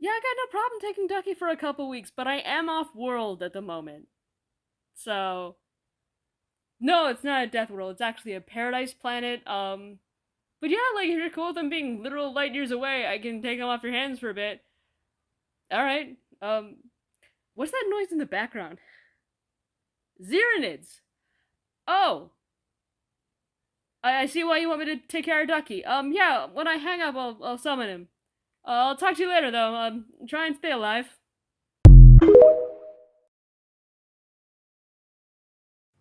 Yeah, I got no problem taking Ducky for a couple weeks, but I am off world at the moment. So, no, it's not a death world. It's actually a paradise planet. But yeah, like if you're cool with them being literal light years away, I can take them off your hands for a bit. All right. What's that noise in the background? Xeranids. Oh, I see why you want me to take care of Ducky. Yeah, when I hang up, I'll summon him. I'll talk to you later, though. Try and stay alive.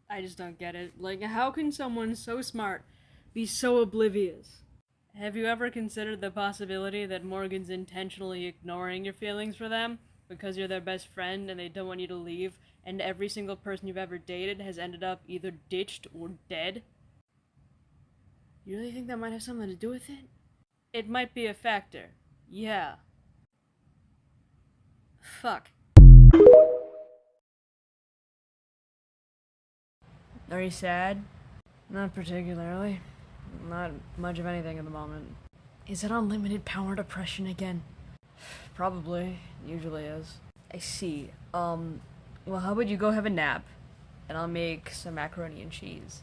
I just don't get it. Like, how can someone so smart be so oblivious? Have you ever considered the possibility that Morgan's intentionally ignoring your feelings for them because you're their best friend and they don't want you to leave, and every single person you've ever dated has ended up either ditched or dead? You really think that might have something to do with it? It might be a factor. Yeah. Fuck. Are you sad? Not particularly. Not much of anything at the moment. Is it unlimited power depression again? Probably. Usually is. I see. Well, how about you go have a nap? And I'll make some macaroni and cheese.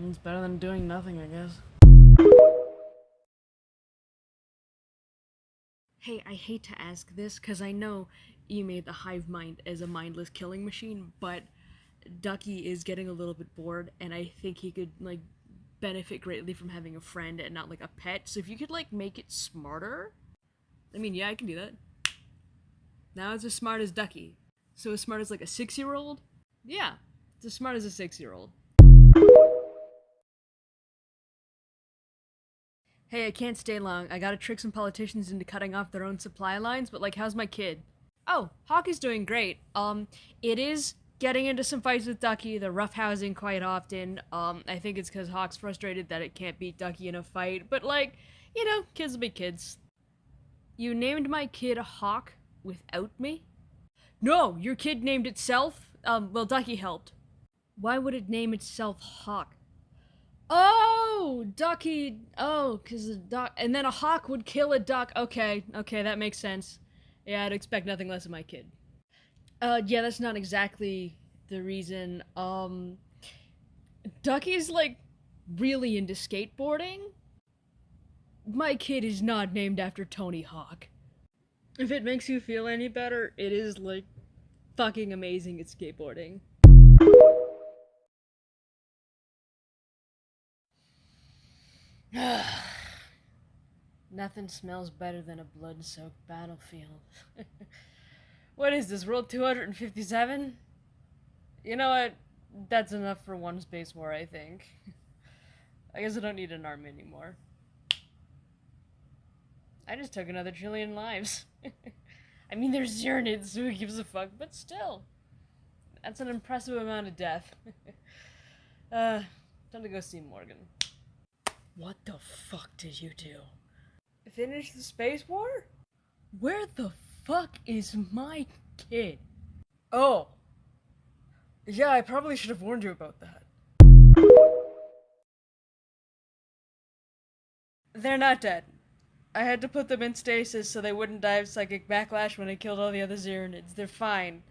It's better than doing nothing, I guess. Hey, I hate to ask this, because I know you made the hive mind as a mindless killing machine, but Ducky is getting a little bit bored, and I think he could, like, benefit greatly from having a friend and not, like, a pet. So if you could, like, make it smarter? I mean, yeah, I can do that. Now it's as smart as Ducky. So as smart as, like, a 6-year-old? Yeah, it's as smart as a 6-year-old. Hey, I can't stay long. I gotta trick some politicians into cutting off their own supply lines, but, like, how's my kid? Oh, Hawk is doing great. It is getting into some fights with Ducky. They're roughhousing quite often. I think it's because Hawk's frustrated that it can't beat Ducky in a fight. But, like, you know, kids will be kids. You named my kid Hawk without me? No, your kid named itself? Well, Ducky helped. Why would it name itself Hawk? Oh, Ducky. Oh, because the duck. And then a hawk would kill a duck. Okay, that makes sense. Yeah, I'd expect nothing less of my kid. Yeah, that's not exactly the reason. Ducky's, like, really into skateboarding. My kid is not named after Tony Hawk. If it makes you feel any better, it is, like, fucking amazing at skateboarding. Nothing smells better than a blood-soaked battlefield. What is this, World 257? You know what? That's enough for one space war, I think. I guess I don't need an army anymore. I just took another trillion lives. I mean, there's Xeranids, so who gives a fuck, but still. That's an impressive amount of death. Time to go see Morgan. What the fuck did you do? Finish the space war? Where the fuck is my kid? Oh. Yeah, I probably should have warned you about that. They're not dead. I had to put them in stasis so they wouldn't die of psychic backlash when I killed all the other Xeranids. They're fine.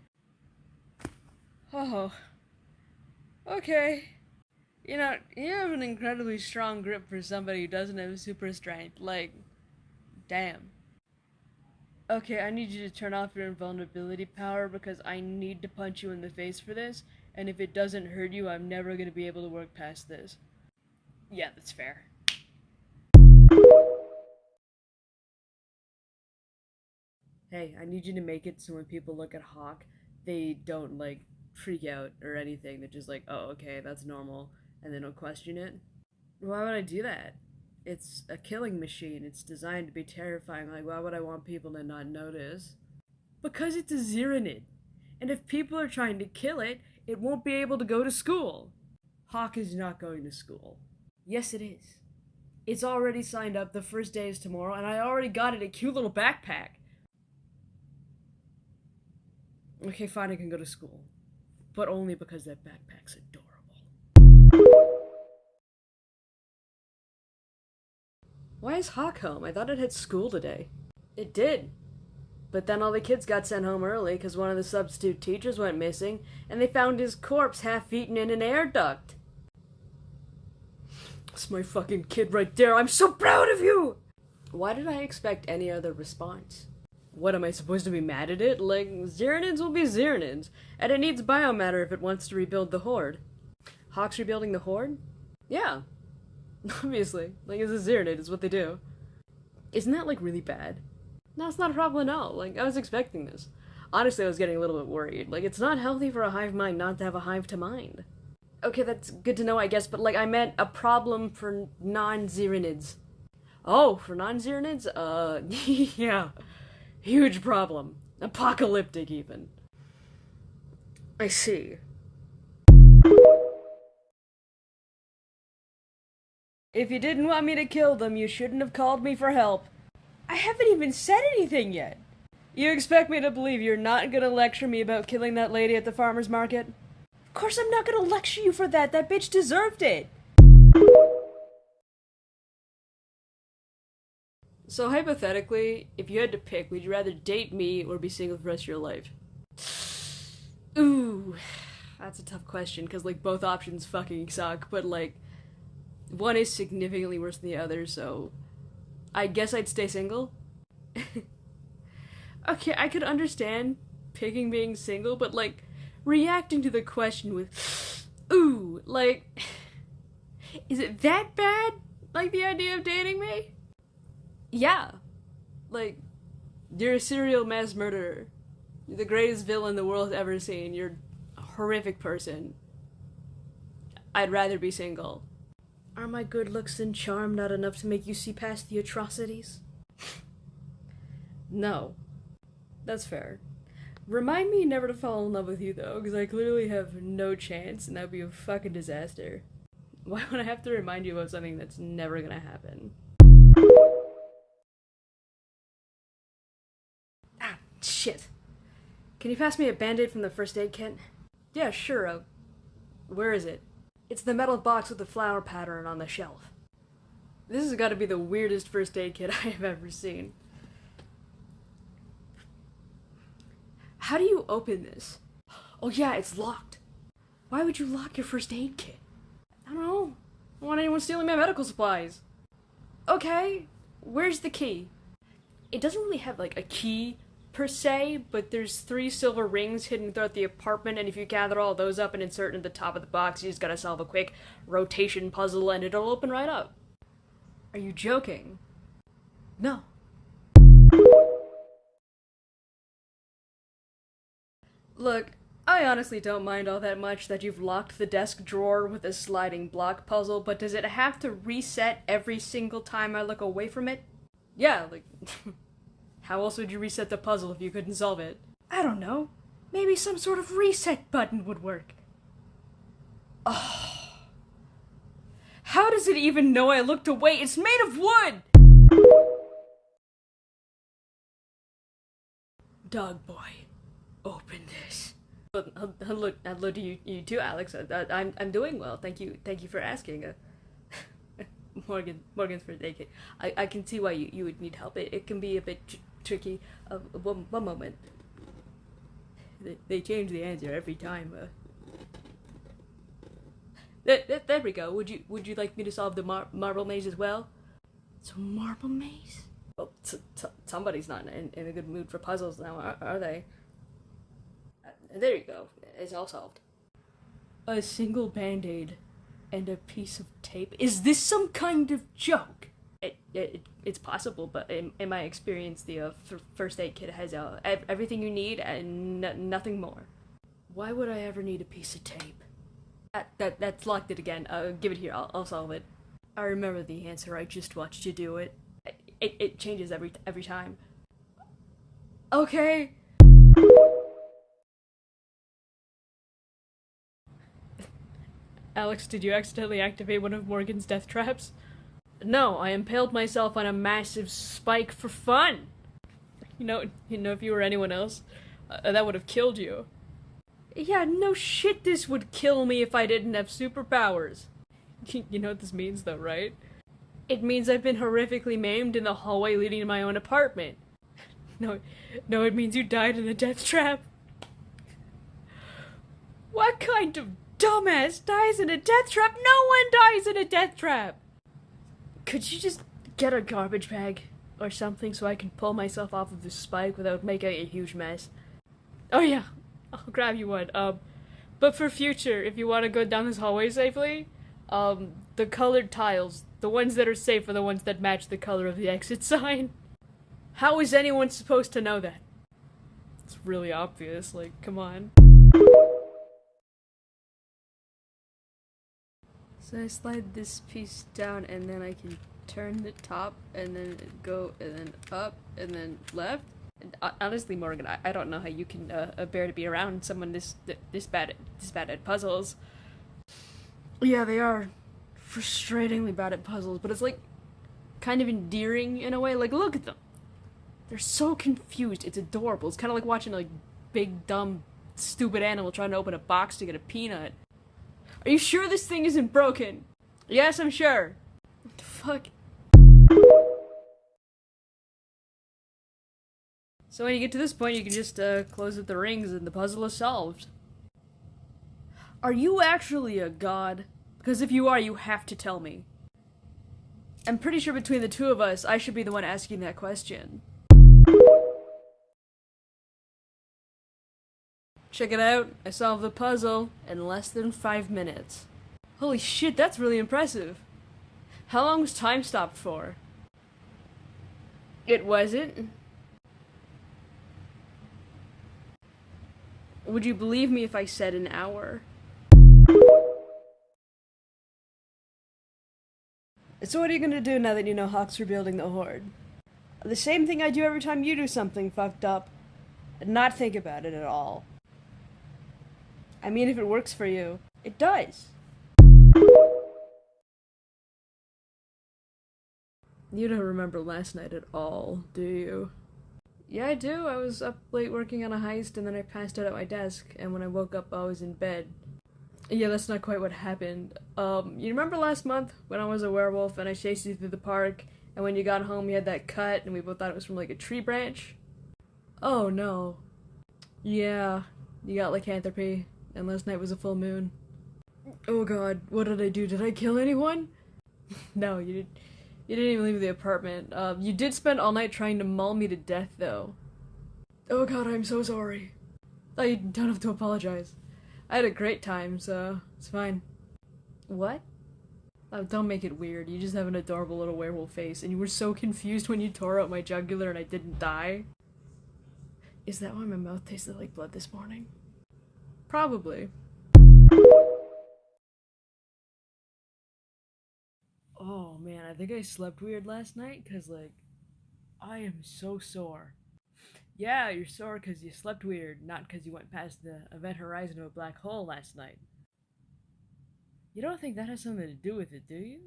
Oh. Okay. You know, you have an incredibly strong grip for somebody who doesn't have super strength. Like, damn. Okay, I need you to turn off your invulnerability power because I need to punch you in the face for this, and if it doesn't hurt you, I'm never gonna be able to work past this. Yeah, that's fair. Hey, I need you to make it so when people look at Hawk, they don't, like, freak out or anything. They're just like, oh, okay, that's normal, and they don't question it. Why would I do that? It's a killing machine. It's designed to be terrifying. Like, why would I want people to not notice? Because it's a Xeranid. And if people are trying to kill it, it won't be able to go to school. Hawk is not going to school. Yes, it is. It's already signed up. The first day is tomorrow, and I already got it a cute little backpack. Okay, fine, I can go to school. But only because that backpack's adorable. Why is Hawk home? I thought it had school today. It did. But then all the kids got sent home early because one of the substitute teachers went missing, and they found his corpse half-eaten in an air duct. That's my fucking kid right there. I'm so proud of you! Why did I expect any other response? What, am I supposed to be mad at it? Like, Xeranids will be Xeranids, and it needs biomatter if it wants to rebuild the Horde. Hawk's rebuilding the Horde? Yeah. Obviously. Like, it's a Xeranid, it's what they do. Isn't that, like, really bad? No, it's not a problem at all. Like, I was expecting this. Honestly, I was getting a little bit worried. Like, it's not healthy for a hive mind not to have a hive to mind. Okay, that's good to know, I guess, but, like, I meant a problem for non-Xeranids. Oh, for non-Xeranids? Yeah. Huge problem. Apocalyptic, even. I see. If you didn't want me to kill them, you shouldn't have called me for help. I haven't even said anything yet. You expect me to believe you're not gonna lecture me about killing that lady at the farmer's market? Of course I'm not gonna lecture you for that. That bitch deserved it. So hypothetically, if you had to pick, would you rather date me or be single for the rest of your life? Ooh, that's a tough question, because, like, both options fucking suck, but, like, one is significantly worse than the other, so I guess I'd stay single. Okay, I could understand picking being single, but, like, reacting to the question with, ooh, like, is it that bad? Like, the idea of dating me? Yeah. Like, you're a serial mass murderer. You're the greatest villain the world's ever seen. You're a horrific person. I'd rather be single. Are my good looks and charm not enough to make you see past the atrocities? No. That's fair. Remind me never to fall in love with you, though, because I clearly have no chance, and that would be a fucking disaster. Why would I have to remind you about something that's never gonna happen? Ah, shit. Can you pass me a band-aid from the first aid kit? Yeah, sure, where is it? It's the metal box with the flower pattern on the shelf. This has got to be the weirdest first aid kit I have ever seen. How do you open this? Oh yeah, it's locked. Why would you lock your first aid kit? I don't know. I don't want anyone stealing my medical supplies. Okay, where's the key? It doesn't really have, like, a key per se, but there's 3 silver rings hidden throughout the apartment, and if you gather all those up and insert in the top of the box, you just gotta solve a quick rotation puzzle and it'll open right up. Are you joking? No. Look, I honestly don't mind all that much that you've locked the desk drawer with a sliding block puzzle, but does it have to reset every single time I look away from it? Yeah, like, how else would you reset the puzzle if you couldn't solve it? I don't know. Maybe some sort of reset button would work. Oh. How does it even know I looked away? It's made of wood! Dog boy, open this. Hello to you too, Alex. I'm doing well. Thank you for asking. Morgan's first aid kit. I can see why you would need help. It can be a bit tricky. One moment. They change the answer every time. There we go. Would you like me to solve the marble maze as well? It's a marble maze? Well, somebody's not in a good mood for puzzles now, are they? There you go. It's all solved. A single band-aid and a piece of tape? Is this some kind of joke? It's possible, but in my experience, the first aid kit has everything you need and nothing more. Why would I ever need a piece of tape? That's locked it again. Give it here. I'll solve it. I remember the answer. I just watched you do it. It changes every time. Okay. Alex, did you accidentally activate one of Morgan's death traps? No, I impaled myself on a massive spike for fun. You know, if you were anyone else, that would have killed you. Yeah, no shit, this would kill me if I didn't have superpowers. You know what this means, though, right? It means I've been horrifically maimed in the hallway leading to my own apartment. No, no, it means you died in a death trap. What kind of dumbass dies in a death trap? No one dies in a death trap! Could you just get a garbage bag or something so I can pull myself off of this spike without making a huge mess? Oh yeah, I'll grab you one. But for future, if you want to go down this hallway safely, the colored tiles, the ones that are safe are the ones that match the color of the exit sign. How is anyone supposed to know that? It's really obvious, like, come on. So I slide this piece down and then I can turn the top and then go and then up and then left. And, honestly, Morgan, I don't know how you can bear to be around someone this bad at puzzles. Yeah, they are frustratingly bad at puzzles, but it's like kind of endearing in a way. Like, look at them. They're so confused. It's adorable. It's kind of like watching a like, big, dumb, stupid animal trying to open a box to get a peanut. Are you sure this thing isn't broken? Yes, I'm sure. What the fuck? So when you get to this point, you can just close up the rings and the puzzle is solved. Are you actually a god? Because if you are, you have to tell me. I'm pretty sure between the two of us, I should be the one asking that question. Check it out, I solved the puzzle in less than 5 minutes. Holy shit, that's really impressive. How long was time stopped for? It wasn't? Would you believe me if I said an hour? So what are you gonna do now that you know Hawk's rebuilding the Horde? The same thing I do every time you do something fucked up. And not think about it at all. I mean, if it works for you, it does. You don't remember last night at all, do you? Yeah, I do. I was up late working on a heist, and then I passed out at my desk, and when I woke up, I was in bed. Yeah, that's not quite what happened. You remember last month when I was a werewolf and I chased you through the park, and when you got home you had that cut, and we both thought it was from, like, a tree branch? Oh, no. Yeah, you got lycanthropy, and last night was a full moon. Oh god, what did I do? Did I kill anyone? No, you didn't even leave the apartment. You did spend all night trying to maul me to death, though. Oh god, I'm so sorry. Oh, you don't have to apologize. I had a great time, so it's fine. What? Oh, don't make it weird. You just have an adorable little werewolf face, and you were so confused when you tore out my jugular and I didn't die. Is that why my mouth tasted like blood this morning? Probably. Oh man, I think I slept weird last night, cause like, I am so sore. Yeah, you're sore cause you slept weird, not cause you went past the event horizon of a black hole last night. You don't think that has something to do with it, do you?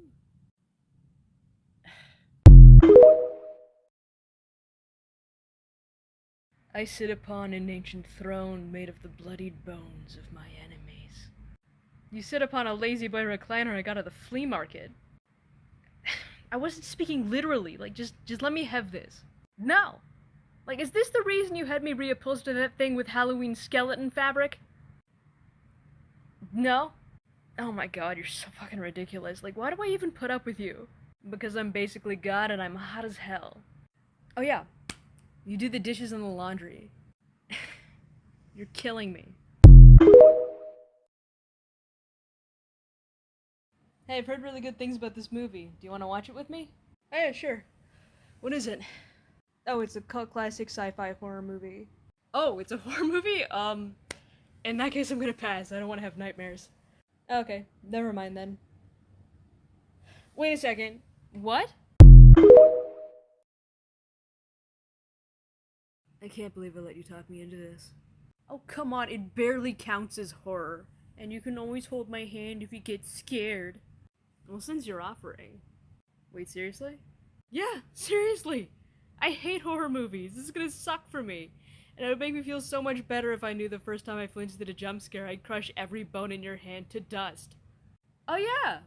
I sit upon an ancient throne made of the bloodied bones of my enemies. You sit upon a lazy boy recliner I got at the flea market. I wasn't speaking literally, like, just let me have this. No! Like, is this the reason you had me reupholster that thing with Halloween skeleton fabric? No? Oh my god, you're so fucking ridiculous. Like, why do I even put up with you? Because I'm basically God and I'm hot as hell. Oh yeah, you do the dishes and the laundry. You're killing me. Hey, I've heard really good things about this movie. Do you want to watch it with me? Oh yeah, sure. What is it? Oh, it's a cult classic sci-fi horror movie. Oh, it's a horror movie? In that case I'm gonna pass. I don't want to have nightmares. Okay, never mind then. Wait a second. What? I can't believe I let you talk me into this. Oh, come on, it barely counts as horror. And you can always hold my hand if you get scared. Well, since you're offering. Wait, seriously? Yeah, seriously! I hate horror movies. This is gonna suck for me. And it would make me feel so much better if I knew the first time I flinched at a jump scare, I'd crush every bone in your hand to dust. Oh yeah!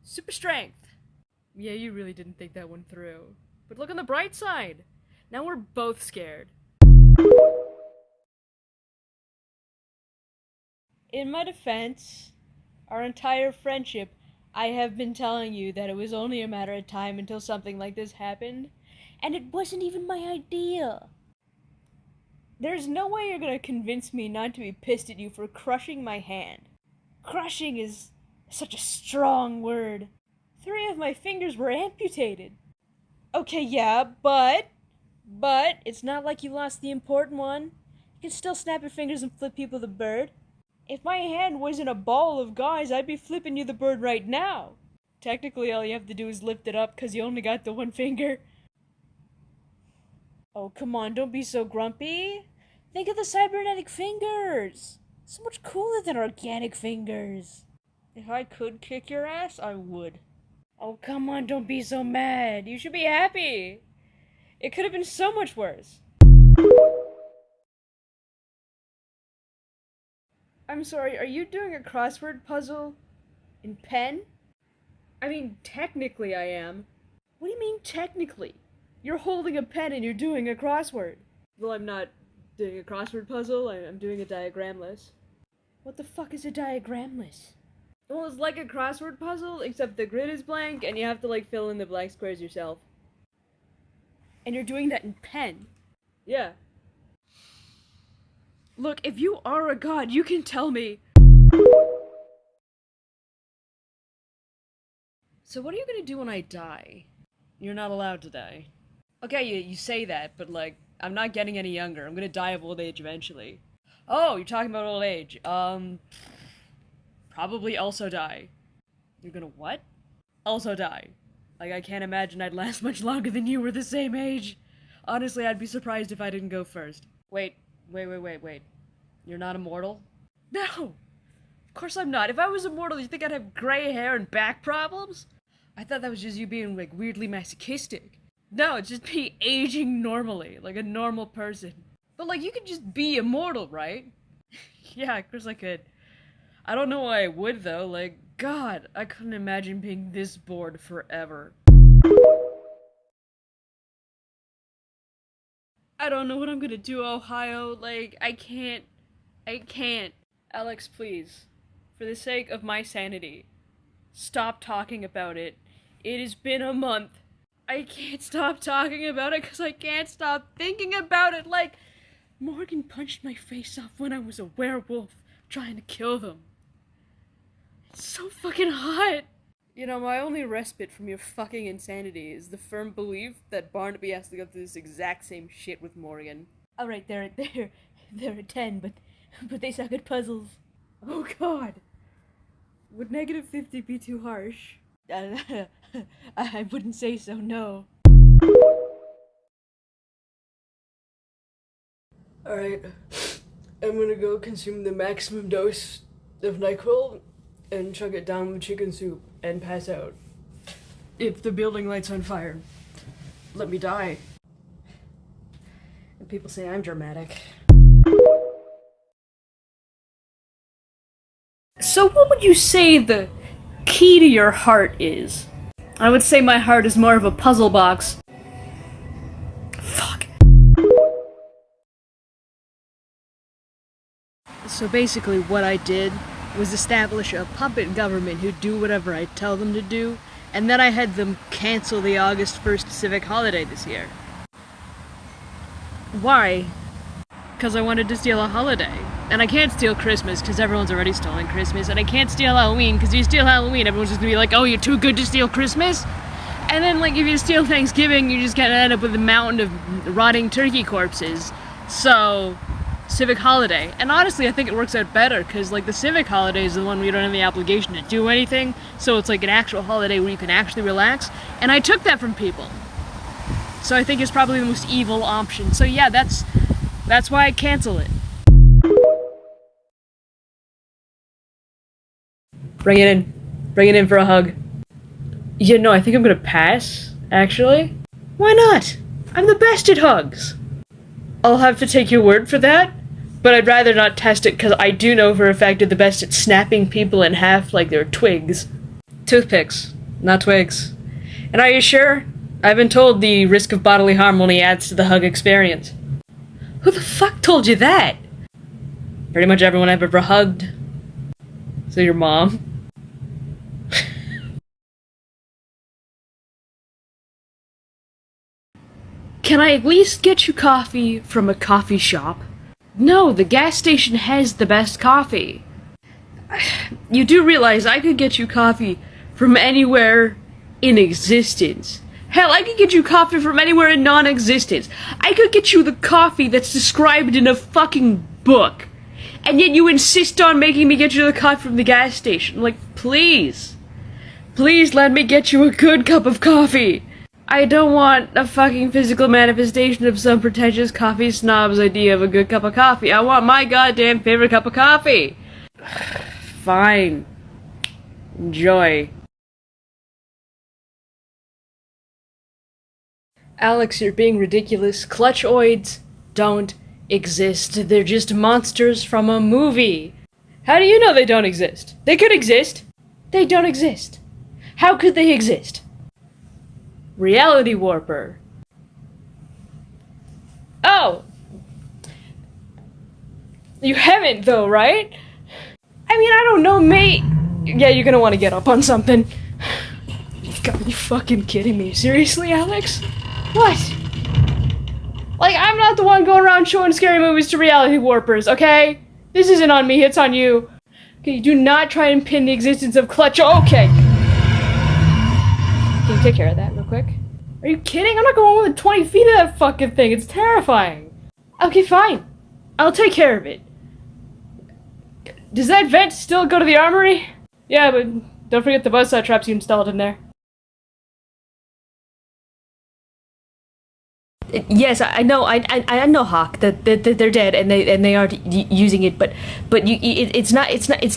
Super strength! Yeah, you really didn't think that one through. But look on the bright side! Now we're both scared. In my defense, our entire friendship, I have been telling you that it was only a matter of time until something like this happened, and it wasn't even my idea. There's no way you're gonna convince me not to be pissed at you for crushing my hand. Crushing is such a strong word. 3 of my fingers were amputated. Okay, yeah, but it's not like you lost the important one. You can still snap your fingers and flip people the bird. If my hand wasn't a ball of gauze, I'd be flipping you the bird right now. Technically, all you have to do is lift it up because you only got the 1 finger. Oh, come on, don't be so grumpy. Think of the cybernetic fingers. So much cooler than organic fingers. If I could kick your ass, I would. Oh, come on, don't be so mad. You should be happy. It could have been so much worse. I'm sorry, are you doing a crossword puzzle in pen? I mean, technically I am. What do you mean, technically? You're holding a pen and you're doing a crossword. Well, I'm not doing a crossword puzzle, I'm doing a diagramless. What the fuck is a diagramless? Well, it's like a crossword puzzle, except the grid is blank and you have to, like, fill in the blank squares yourself. And you're doing that in pen? Yeah. Look, if you are a god, you can tell me. So what are you gonna do when I die? You're not allowed to die. Okay, you say that, but like, I'm not getting any younger. I'm gonna die of old age eventually. Oh, you're talking about old age. Probably also die. You're gonna what? Also die. Like, I can't imagine I'd last much longer than you were the same age. Honestly, I'd be surprised if I didn't go first. Wait. You're not immortal? No! Of course I'm not. If I was immortal, you think I'd have gray hair and back problems? I thought that was just you being, like, weirdly masochistic. No, it's just me aging normally, like a normal person. But, like, you could just be immortal, right? Yeah, of course I could. I don't know why I would, though. Like, God, I couldn't imagine being this bored forever. I don't know what I'm gonna do, Ohio. Like, I can't. Alex, please. For the sake of my sanity, stop talking about it. It has been a month. I can't stop talking about it because I can't stop thinking about it. Like, Morgan punched my face off when I was a werewolf trying to kill them. It's so fucking hot. You know, my only respite from your fucking insanity is the firm belief that Barnaby has to go through this exact same shit with Morgan. Alright, they're a 10, but they suck at puzzles. Oh god. Would -50 be too harsh? I wouldn't say so, no. Alright, I'm gonna go consume the maximum dose of NyQuil and chug it down with chicken soup and pass out. If the building light's on fire, let me die. And people say I'm dramatic. So what would you say the key to your heart is? I would say my heart is more of a puzzle box. Fuck. So basically what I did was establish a puppet government who'd do whatever I tell them to do, and then I had them cancel the August 1st civic holiday this year. Why? Because I wanted to steal a holiday. And I can't steal Christmas, because everyone's already stolen Christmas, and I can't steal Halloween, because if you steal Halloween, everyone's just gonna be like, oh, you're too good to steal Christmas? And then, like, if you steal Thanksgiving, you just kinda end up with a mountain of rotting turkey corpses. So, civic holiday. And honestly, I think it works out better, because, like, the civic holiday is the one where you don't have the obligation to do anything, so it's like an actual holiday where you can actually relax, and I took that from people. So I think it's probably the most evil option. So yeah, that's why I cancel it. Bring it in for a hug. Yeah, no, I think I'm gonna pass, actually. Why not? I'm the best at hugs. I'll have to take your word for that, but I'd rather not test it because I do know for a fact you're the best at snapping people in half like they're twigs. Toothpicks, not twigs. And are you sure? I've been told the risk of bodily harm only adds to the hug experience. Who the fuck told you that? Pretty much everyone I've ever hugged. So your mom? Can I at least get you coffee from a coffee shop? No, the gas station has the best coffee. You do realize I could get you coffee from anywhere in existence. Hell, I could get you coffee from anywhere in non-existence. I could get you the coffee that's described in a fucking book. And yet you insist on making me get you the coffee from the gas station. Like, please. Please let me get you a good cup of coffee. I don't want a fucking physical manifestation of some pretentious coffee snob's idea of a good cup of coffee. I want my goddamn favorite cup of coffee. Fine. Enjoy. Alex, you're being ridiculous. Clutchoids don't exist. They're just monsters from a movie. How do you know they don't exist? They could exist. They don't exist. How could they exist? Reality warper. Oh! You haven't, though, right? I mean, I don't know, mate. Yeah, you're gonna want to get up on something. You've got to be fucking kidding me. Seriously, Alex? What? Like, I'm not the one going around showing scary movies to reality warpers, okay? This isn't on me, it's on you. Okay, do not try and pin the existence of Clutch. Okay. Can you take care of that real quick? Are you kidding? I'm not going more than 20 feet of that fucking thing. It's terrifying. Okay, fine. I'll take care of it. Does that vent still go to the armory? Yeah, but don't forget the buzzsaw traps you installed in there. Yes, I know. I know, Hawk. That they're dead and they aren't using it. But it's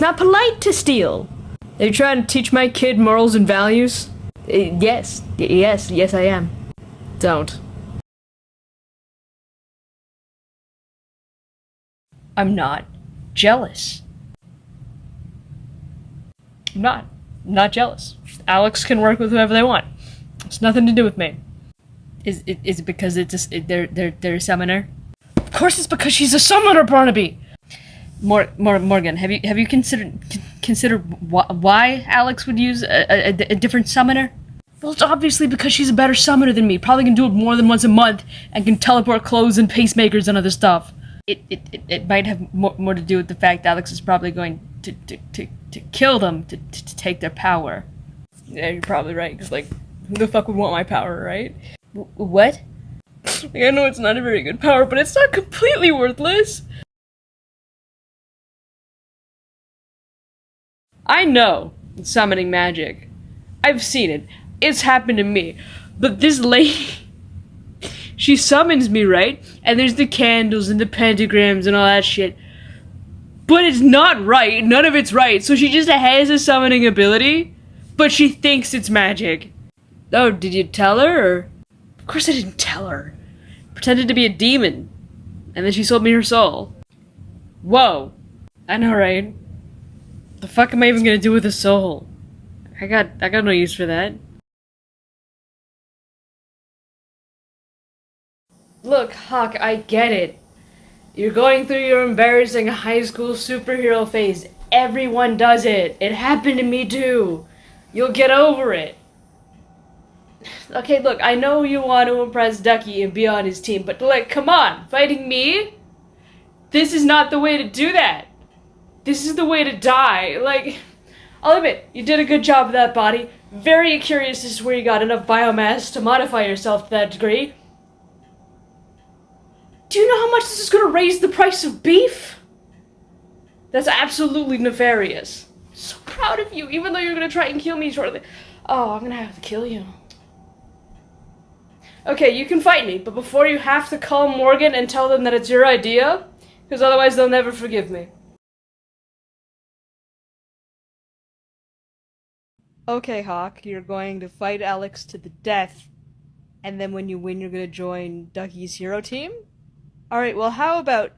not polite to steal. Are you trying to teach my kid morals and values? Yes, I am. Don't. I'm not jealous. I'm not jealous. Alex can work with whoever they want. It's nothing to do with me. Is it because they're a summoner? Of course it's because she's a summoner, Barnaby! Morgan, have you considered why Alex would use a different summoner? Well, it's obviously because she's a better summoner than me. Probably can do it more than once a month and can teleport clothes and pacemakers and other stuff. It might have more to do with the fact Alex is probably going to kill them to take their power. Yeah, you're probably right, because, like, who the fuck would want my power, right? What? Like, I know it's not a very good power, but it's not completely worthless. I know summoning magic. I've seen it. It's happened to me. But this lady, she summons me, right? And there's the candles and the pentagrams and all that shit. But it's not right. None of it's right. So she just has a summoning ability, but she thinks it's magic. Oh, did you tell her? Or? Of course I didn't tell her. Pretended to be a demon. And then she sold me her soul. Whoa. I know, right? The fuck am I even gonna do with a soul? I got no use for that. Look, Hawk, I get it. You're going through your embarrassing high school superhero phase. Everyone does it. It happened to me too. You'll get over it. Okay, look, I know you want to impress Ducky and be on his team, but like, come on, fighting me? This is not the way to do that. This is the way to die. Like, I'll admit, you did a good job with that body. Very curious as to where you got enough biomass to modify yourself to that degree. Do you know how much this is going to raise the price of beef? That's absolutely nefarious. So proud of you, even though you're going to try and kill me shortly. Oh, I'm going to have to kill you. Okay, you can fight me, but before you have to call Morgan and tell them that it's your idea, because otherwise they'll never forgive me. Okay, Hawk, you're going to fight Alex to the death, and then when you win, you're going to join Ducky's hero team? Alright, well, how about...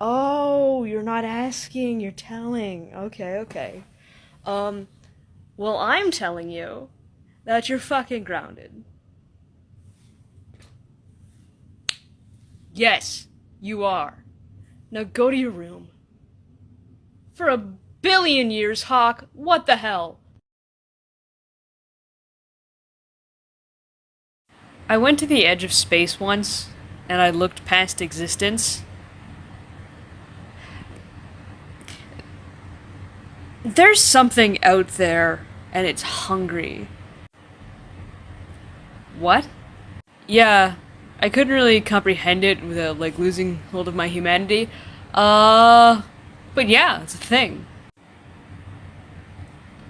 Oh, you're not asking, you're telling. Okay. Well, I'm telling you that you're fucking grounded. Yes, you are. Now go to your room. For 1 billion years, Hawk, what the hell? I went to the edge of space once, and I looked past existence. There's something out there, and it's hungry. What? Yeah, I couldn't really comprehend it without, like, losing hold of my humanity. But yeah, it's a thing.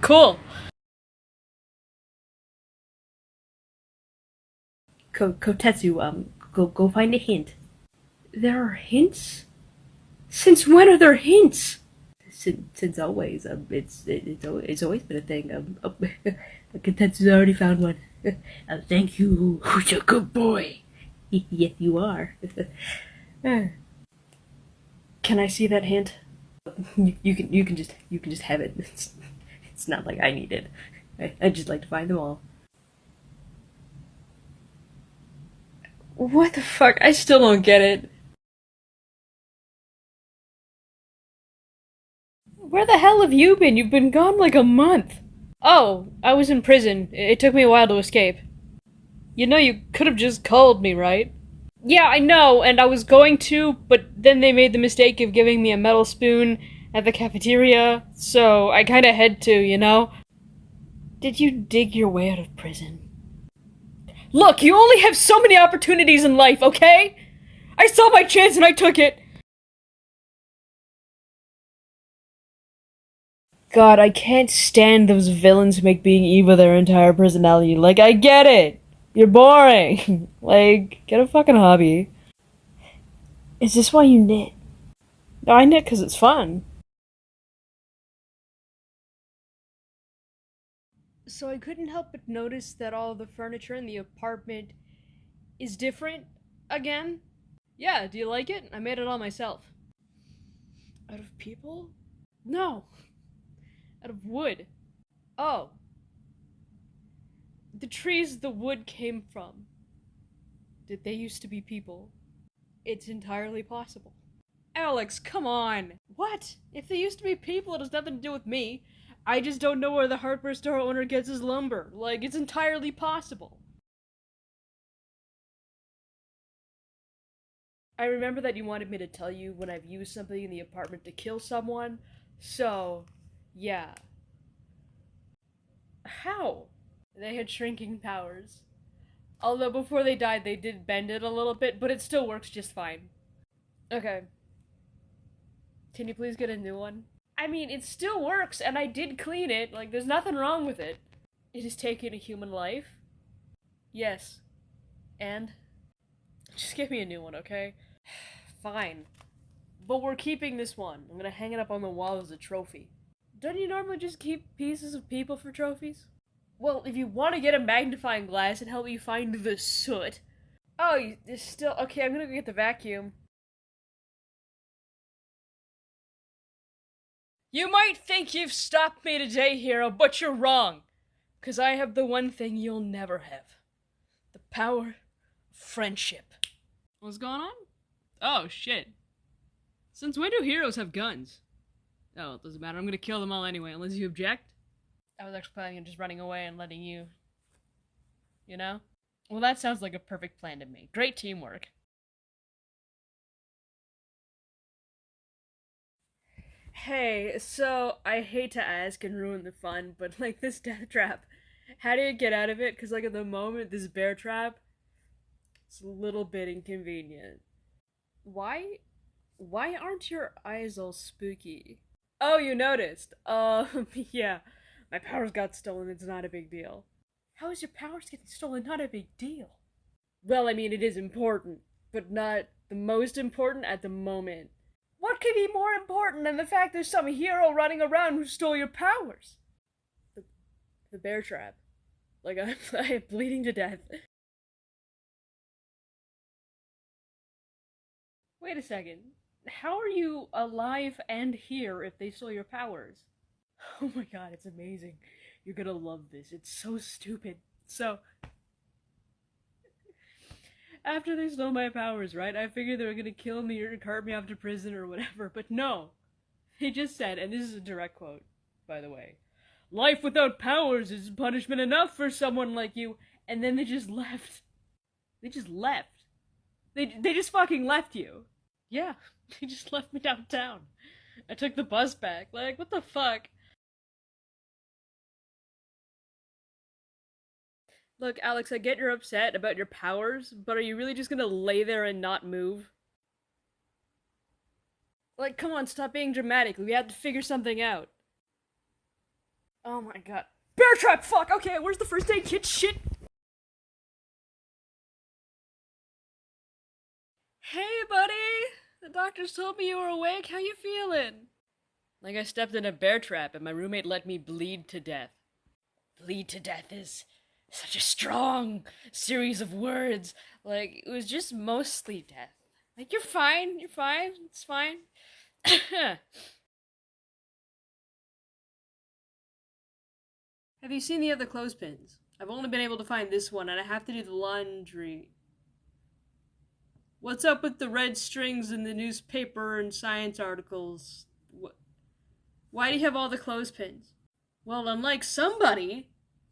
Cool. Kotetsu, go find a hint. There are hints? Since when are there hints? Since always. It's always been a thing. Kotetsu's already found one. Thank you. Who's a good boy? Yes, you are. Can I see that hint? You can just have it. It's not like I need it. I just like to find them all. What the fuck? I still don't get it. Where the hell have you been? You've been gone like a month. Oh, I was in prison. It took me a while to escape. You know, you could have just called me, right? Yeah, I know, and I was going to, but then they made the mistake of giving me a metal spoon at the cafeteria, so I kinda had to, you know? Did you dig your way out of prison? Look, you only have so many opportunities in life, okay? I saw my chance and I took it! God, I can't stand those villains who make being evil their entire personality. Like, I get it! You're boring! Like, get a fucking hobby. Is this why you knit? No, I knit because it's fun. So I couldn't help but notice that all the furniture in the apartment is different again. Yeah, do you like it? I made it all myself. Out of people? No. Out of wood. Oh. The trees the wood came from. Did they used to be people? It's entirely possible. Alex, come on! What? If they used to be people, it has nothing to do with me. I just don't know where the hardware store owner gets his lumber. Like, it's entirely possible. I remember that you wanted me to tell you when I've used something in the apartment to kill someone, so, yeah. How? They had shrinking powers. Although before they died, they did bend it a little bit, but it still works just fine. Okay. Can you please get a new one? I mean, it still works, and I did clean it. Like, there's nothing wrong with it. It has taken a human life. Yes. And? Just give me a new one, okay? Fine. But we're keeping this one. I'm gonna hang it up on the wall as a trophy. Don't you normally just keep pieces of people for trophies? Well, if you want to get a magnifying glass and help you find the soot. Oh, you still... Okay, I'm gonna go get the vacuum. You might think you've stopped me today, hero, but you're wrong. Because I have the one thing you'll never have. The power of friendship. What's going on? Oh, shit. Since when do heroes have guns? Oh, it doesn't matter. I'm gonna kill them all anyway, unless you object. I was actually planning on just running away and letting you... You know? Well, that sounds like a perfect plan to me. Great teamwork. Hey, so I hate to ask and ruin the fun, but like this death trap, how do you get out of it? Because like at the moment, this bear trap, it's a little bit inconvenient. Why? Why aren't your eyes all spooky? Oh, you noticed. Yeah. My powers got stolen, it's not a big deal. How is your powers getting stolen not a big deal? Well, I mean, it is important, but not the most important at the moment. What could be more important than the fact there's some hero running around who stole your powers? The bear trap. Like, I'm bleeding to death. Wait a second. How are you alive and here if they stole your powers? Oh my god, it's amazing. You're gonna love this. It's so stupid. So, after they stole my powers, right, I figured they were gonna kill me or cart me off to prison or whatever, but no. They just said, and this is a direct quote, by the way, "Life without powers is punishment enough for someone like you," and then they just left. They just left. They just fucking left you. Yeah, they just left me downtown. I took the bus back. Like, what the fuck? Look, Alex, I get you're upset about your powers, but are you really just gonna lay there and not move? Like, come on, stop being dramatic. We have to figure something out. Oh my god. Bear trap! Fuck! Okay, where's the first aid kit? Shit! Hey, buddy! The doctors told me you were awake. How you feeling? Like I stepped in a bear trap and my roommate let me bleed to death. Bleed to death is such a strong series of words. Like, it was just mostly death. Like, you're fine, it's fine. Have you seen the other clothespins? I've only been able to find this one, and I have to do the laundry. What's up with the red strings in the newspaper and science articles? Why do you have all the clothespins? Well, unlike somebody,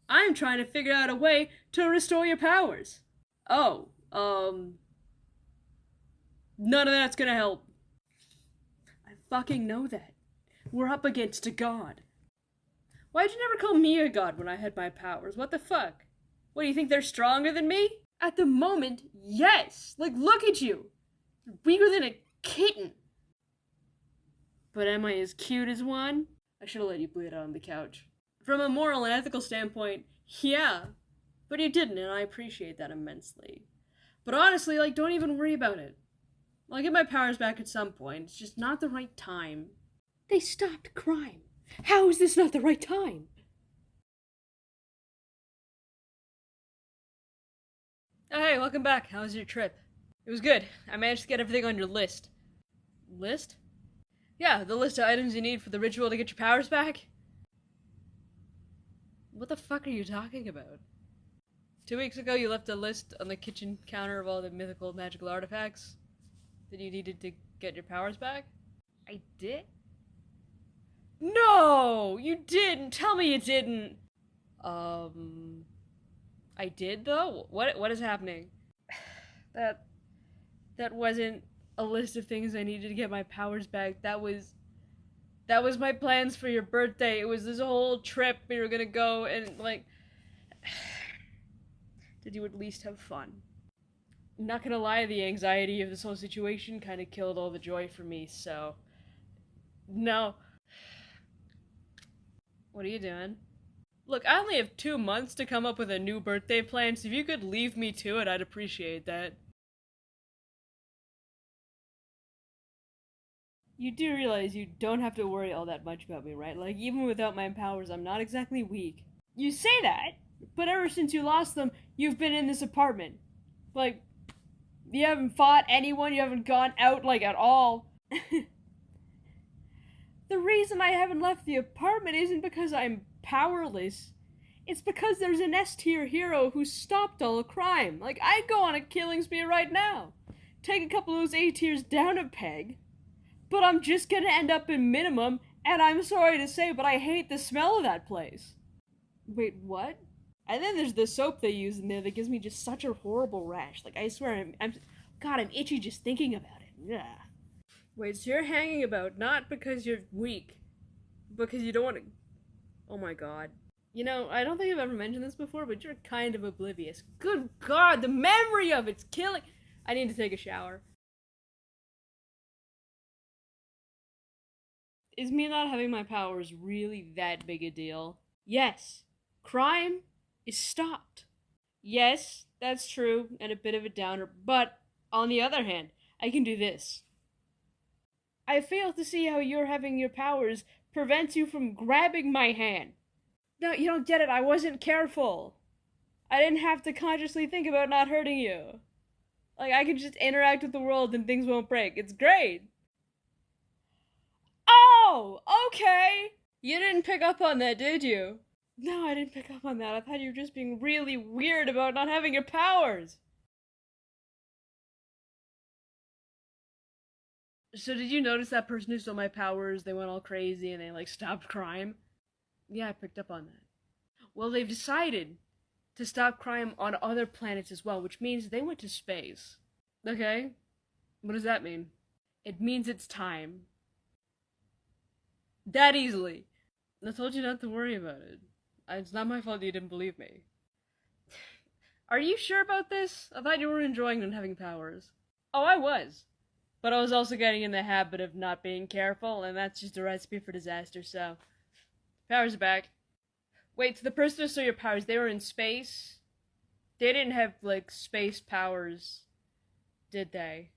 I'm trying to figure out a way to restore your powers. Oh, none of that's gonna help. I fucking know that. We're up against a god. Why'd you never call me a god when I had my powers? What the fuck? What, do you think they're stronger than me? At the moment, yes! Like, look at you! You're weaker than a kitten! But am I as cute as one? I should have let you bleed out on the couch. From a moral and ethical standpoint, yeah. But you didn't, and I appreciate that immensely. But honestly, like, don't even worry about it. I'll get my powers back at some point. It's just not the right time. They stopped crime. How is this not the right time? Oh, hey, welcome back. How was your trip? It was good. I managed to get everything on your list. List? Yeah, the list of items you need for the ritual to get your powers back. What the fuck are you talking about? 2 weeks ago, you left a list on the kitchen counter of all the mythical magical artifacts that you needed to get your powers back. I did? No! You didn't! Tell me you didn't! I did, though? What is happening? That wasn't a list of things I needed to get my powers back. That was my plans for your birthday. It was this whole trip we were gonna go and, like... Did you at least have fun? I'm not gonna lie, the anxiety of this whole situation kind of killed all the joy for me, so... No. What are you doing? Look, I only have 2 months to come up with a new birthday plan, so if you could leave me to it, I'd appreciate that. You do realize you don't have to worry all that much about me, right? Like, even without my powers, I'm not exactly weak. You say that, but ever since you lost them, you've been in this apartment. Like, you haven't fought anyone, you haven't gone out, like, at all. The reason I haven't left the apartment isn't because I'm powerless. It's because there's an S-tier hero who stopped all crime. Like, I'd go on a killing spree right now. Take a couple of those A-tiers down a peg. But I'm just gonna end up in minimum, and I'm sorry to say, but I hate the smell of that place. Wait, what? And then there's the soap they use in there that gives me just such a horrible rash. Like, I swear, God, I'm itchy just thinking about it. Yeah. Wait, so you're hanging about not because you're weak, because you don't want to... Oh my god. You know, I don't think I've ever mentioned this before, but you're kind of oblivious. Good god, the memory of it's killing... I need to take a shower. Is me not having my powers really that big a deal? Yes. Crime is stopped. Yes, that's true, and a bit of a downer, but on the other hand, I can do this. I fail to see how your having your powers prevents you from grabbing my hand. No, you don't get it. I wasn't careful. I didn't have to consciously think about not hurting you. Like, I can just interact with the world and things won't break. It's great. Oh, okay. You didn't pick up on that, did you? No, I didn't pick up on that. I thought you were just being really weird about not having your powers. So did you notice that person who stole my powers, they went all crazy and they like stopped crime? Yeah, I picked up on that. Well, they've decided to stop crime on other planets as well, which means they went to space. Okay? What does that mean? It means it's time. That easily. I told you not to worry about it. It's not my fault you didn't believe me. Are you sure about this? I thought you were enjoying not having powers. Oh, I was. But I was also getting in the habit of not being careful, and that's just a recipe for disaster, so... Powers are back. Wait, so the person who stole your powers, they were in space? They didn't have, like, space powers, did they?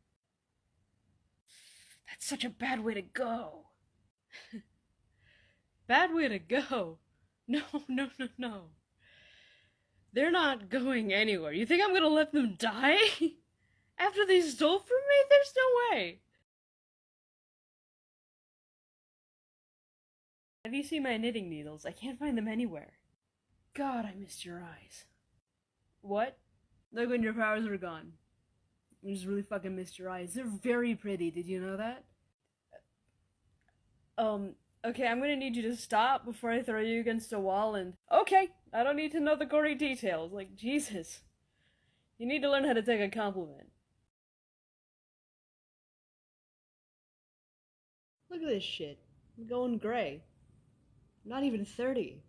That's such a bad way to go. Bad way to go? No, no, no, no. They're not going anywhere. You think I'm gonna let them die? After they stole from me? There's no way. Have you seen my knitting needles? I can't find them anywhere. God, I missed your eyes. What? Like when your powers were gone. You just really fucking missed your eyes. They're very pretty, did you know that? Okay, I'm gonna need you to stop before I throw you against a wall and... Okay, I don't need to know the gory details. Like, Jesus. You need to learn how to take a compliment. Look at this shit. I'm going gray. I'm not even 30.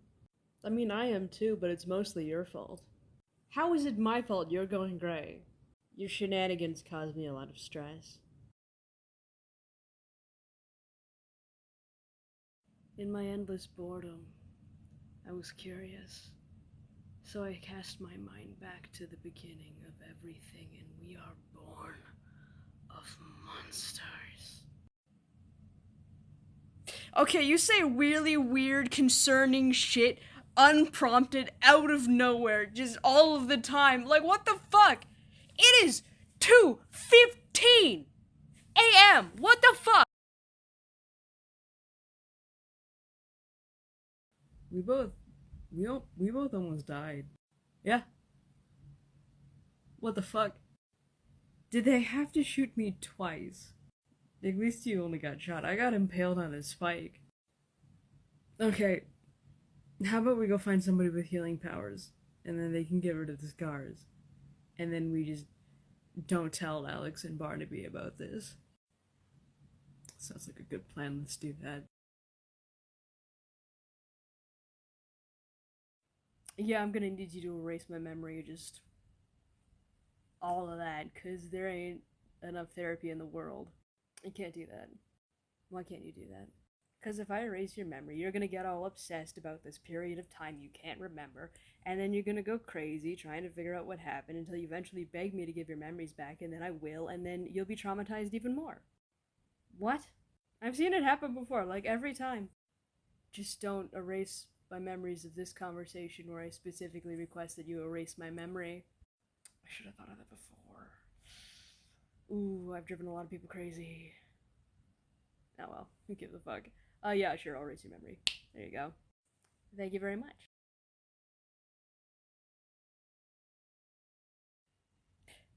I mean, I am too, but it's mostly your fault. How is it my fault you're going gray? Your shenanigans cause me a lot of stress. In my endless boredom, I was curious. So I cast my mind back to the beginning of everything, and we are born of monsters. Okay, you say really weird, concerning shit, unprompted, out of nowhere, just all of the time. Like, what the fuck? It is 2:15 a.m. What the fuck? We both almost died. Yeah. What the fuck? Did they have to shoot me twice? At least you only got shot. I got impaled on a spike. Okay. How about we go find somebody with healing powers, and then they can get rid of the scars. And then we just don't tell Alex and Barnaby about this. Sounds like a good plan. Let's do that. Yeah, I'm gonna need you to erase my memory, just all of that, because there ain't enough therapy in the world. You can't do that. Why can't you do that? Because if I erase your memory, you're gonna get all obsessed about this period of time you can't remember, and then you're gonna go crazy trying to figure out what happened until you eventually beg me to give your memories back, and then I will, and then you'll be traumatized even more. What? I've seen it happen before, like every time. Just don't erase my memories of this conversation where I specifically request that you erase my memory. I should have thought of that before. Ooh, I've driven a lot of people crazy. Oh well, who gives a fuck? Yeah, sure, I'll erase your memory. There you go. Thank you very much.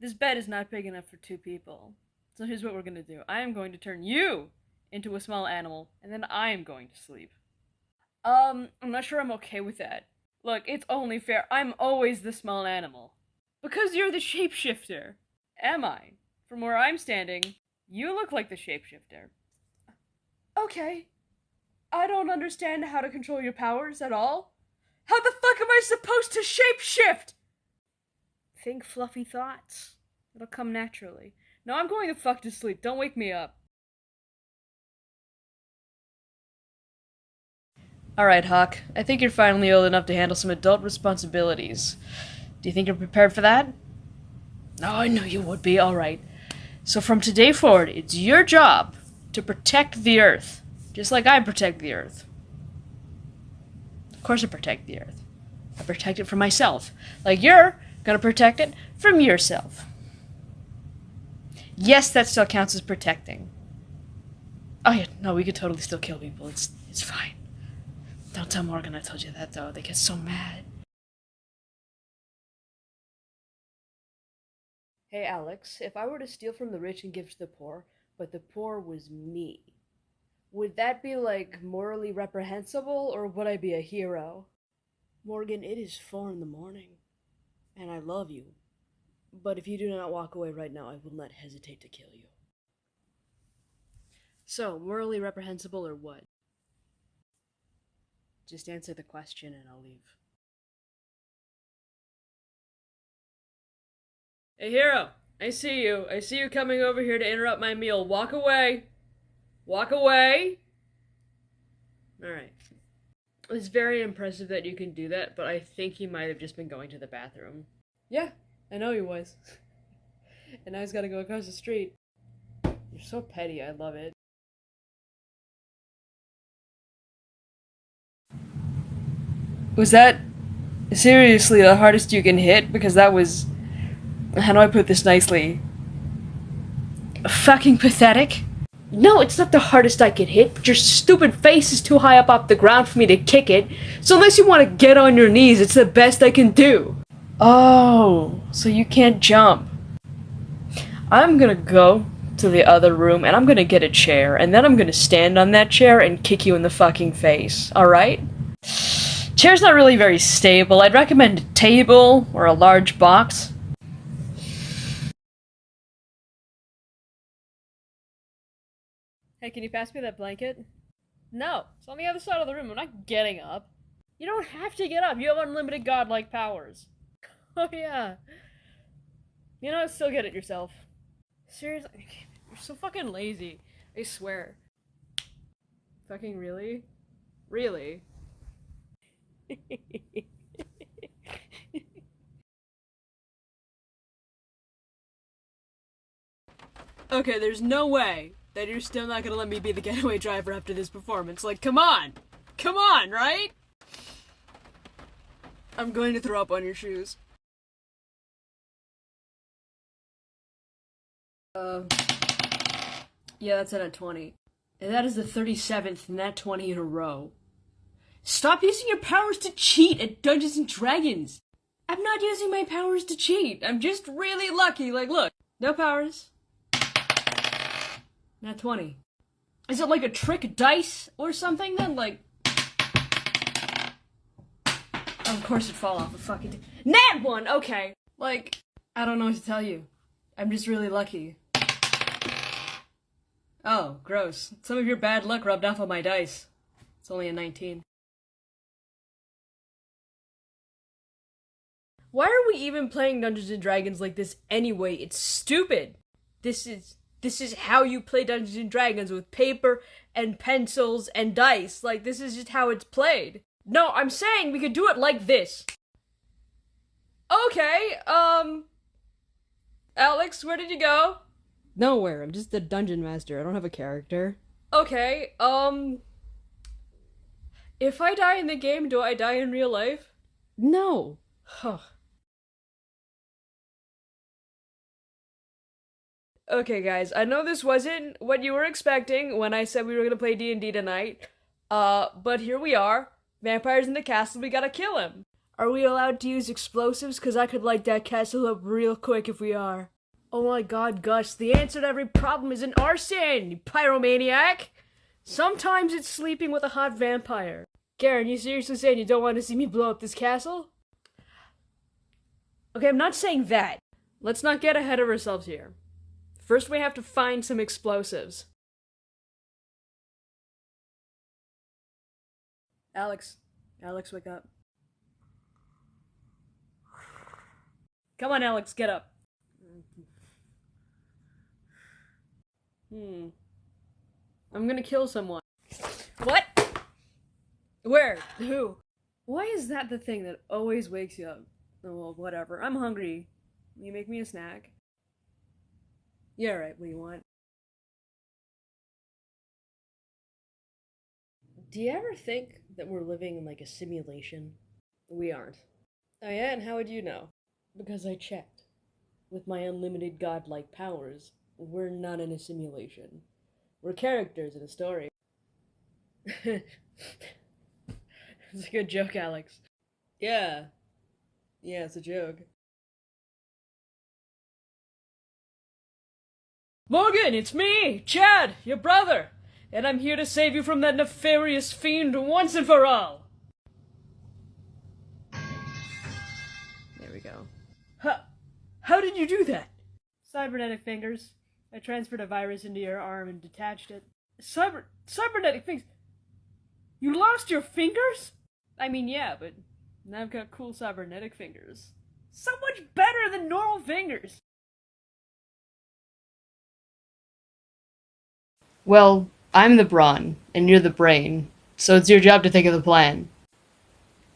This bed is not big enough for 2 people. So here's what we're gonna do. I am going to turn you into a small animal, and then I am going to sleep. I'm not sure I'm okay with that. Look, it's only fair. I'm always the small animal. Because you're the shapeshifter. Am I? From where I'm standing, you look like the shapeshifter. Okay. I don't understand how to control your powers at all. How the fuck am I supposed to shapeshift? Think fluffy thoughts. It'll come naturally. No, I'm going the fuck to sleep. Don't wake me up. Alright, Hawk. I think you're finally old enough to handle some adult responsibilities. Do you think you're prepared for that? Oh, I knew you would be. Alright. So from today forward, it's your job to protect the Earth. Just like I protect the Earth. Of course I protect the Earth. I protect it from myself. Like you're gonna protect it from yourself. Yes, that still counts as protecting. Oh yeah, no, we could totally still kill people. It's fine. Don't tell Morgan I told you that, though. They get so mad. Hey, Alex, if I were to steal from the rich and give to the poor, but the poor was me, would that be, like, morally reprehensible, or would I be a hero? Morgan, it is 4 in the morning, and I love you. But if you do not walk away right now, I will not hesitate to kill you. So, morally reprehensible or what? Just answer the question and I'll leave. Hey, hero! I see you. I see you coming over here to interrupt my meal. Walk away! Walk away! Alright. It's very impressive that you can do that, but I think he might have just been going to the bathroom. Yeah, I know he was. And now he's gotta go across the street. You're so petty, I love it. Was that seriously the hardest you can hit? Because that was... How do I put this nicely? Fucking pathetic? No, it's not the hardest I can hit, but your stupid face is too high up off the ground for me to kick it, so unless you want to get on your knees, it's the best I can do. Oh, so you can't jump. I'm gonna go to the other room, and I'm gonna get a chair, and then I'm gonna stand on that chair and kick you in the fucking face, alright? Chair's not really very stable. I'd recommend a table or a large box. Hey, can you pass me that blanket? No, it's on the other side of the room. I'm not getting up. You don't have to get up. You have unlimited godlike powers. Oh, yeah. You know, still get it yourself. Seriously? You're so fucking lazy. I swear. Fucking really? Really? Okay, there's no way that you're still not gonna let me be the getaway driver after this performance. Like, come on! Come on, right? I'm going to throw up on your shoes. Yeah, that's at 20. And that is the 37th nat 20 in a row. Stop using your powers to cheat at Dungeons and Dragons! I'm not using my powers to cheat. I'm just really lucky. Like, look. No powers. Nat 20. Is it like a trick dice or something then? Like... Of course it'd fall off a fucking... Nat 1! Okay. Like, I don't know what to tell you. I'm just really lucky. Oh, gross. Some of your bad luck rubbed off on my dice. It's only a 19. Why are we even playing Dungeons and Dragons like this anyway? It's stupid. This is how you play Dungeons and Dragons, with paper and pencils and dice. Like, this is just how it's played. No, I'm saying we could do it like this. Okay, Alex, where did you go? Nowhere, I'm just a dungeon master. I don't have a character. Okay, if I die in the game, do I die in real life? No. Huh. Okay, guys, I know this wasn't what you were expecting when I said we were gonna play D&D tonight, but here we are. Vampires in the castle, we gotta kill him. Are we allowed to use explosives? Cause I could light that castle up real quick if we are. Oh my god, Gus, the answer to every problem is an arson, you pyromaniac! Sometimes it's sleeping with a hot vampire. Garen, you seriously saying you don't want to see me blow up this castle? Okay, I'm not saying that. Let's not get ahead of ourselves here. First, we have to find some explosives. Alex, wake up. Come on, Alex, get up. I'm gonna kill someone. What? Where? Who? Why is that the thing that always wakes you up? Oh, well, whatever. I'm hungry. Will you make me a snack? Yeah, right. What do you want? Do you ever think that we're living in like a simulation? We aren't. Oh yeah, and how would you know? Because I checked. With my unlimited godlike powers, we're not in a simulation. We're characters in a story. It's a good joke, Alex. Yeah. Yeah, it's a joke. Morgan, it's me, Chad, your brother, and I'm here to save you from that nefarious fiend once and for all. There we go. How did you do that? Cybernetic fingers. I transferred a virus into your arm and detached it. Cybernetic fingers? You lost your fingers? I mean, yeah, but now I've got cool cybernetic fingers. So much better than normal fingers! Well, I'm the brawn, and you're the brain, so it's your job to think of the plan.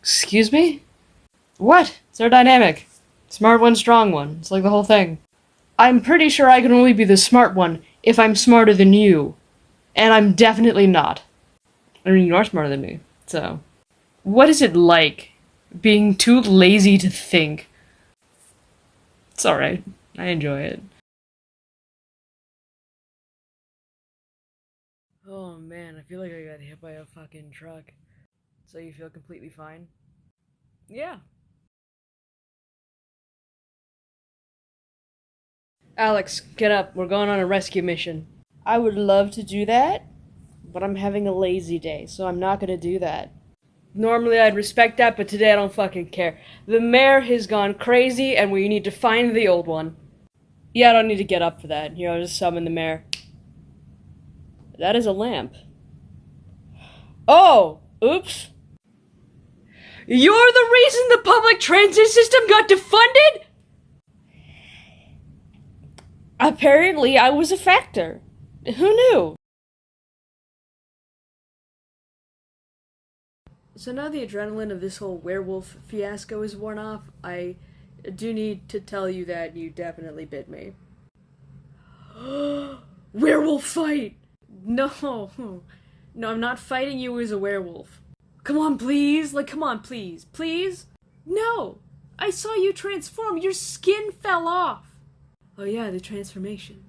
Excuse me? What? It's our dynamic. Smart one, strong one. It's like the whole thing. I'm pretty sure I can only be the smart one if I'm smarter than you. And I'm definitely not. I mean, you are smarter than me, so. What is it like being too lazy to think? It's alright. I enjoy it. Oh man, I feel like I got hit by a fucking truck. So you feel completely fine? Yeah. Alex, get up. We're going on a rescue mission. I would love to do that, but I'm having a lazy day, so I'm not gonna do that. Normally I'd respect that, but today I don't fucking care. The mayor has gone crazy, and we need to find the old one. Yeah, I don't need to get up for that. Here, I'll just summon the mayor. That is a lamp. Oh! Oops. You're the reason the public transit system got defunded? Apparently, I was a factor. Who knew? So now the adrenaline of this whole werewolf fiasco is worn off, I do need to tell you that you definitely bit me. Werewolf fight! No. No, I'm not fighting you as a werewolf. Come on, please. Like, come on, please. Please? No! I saw you transform. Your skin fell off. Oh yeah, the transformation.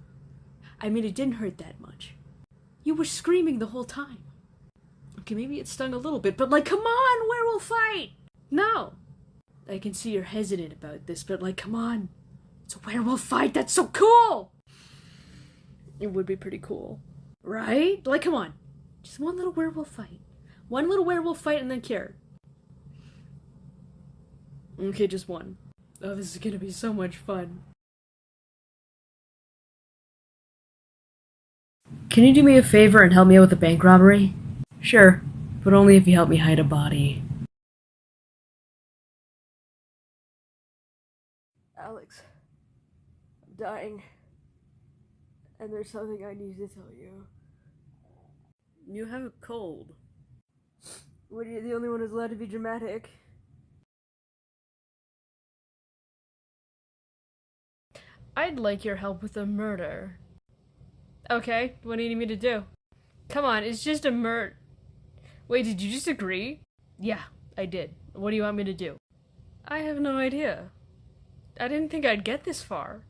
I mean, it didn't hurt that much. You were screaming the whole time. Okay, maybe it stung a little bit, but like, come on, werewolf fight! No! I can see you're hesitant about this, but like, come on. It's a werewolf fight, that's so cool! It would be pretty cool. Right? Like, come on. Just one little werewolf fight. One little werewolf fight and then cure. Okay, just one. Oh, this is gonna be so much fun. Can you do me a favor and help me out with a bank robbery? Sure, but only if you help me hide a body. Alex, I'm dying. And there's something I need to tell you. You have a cold. What, are you the only one who's allowed to be dramatic? I'd like your help with a murder. Okay, what do you need me to do? Come on, it's just a Wait, did you just agree? Yeah, I did. What do you want me to do? I have no idea. I didn't think I'd get this far.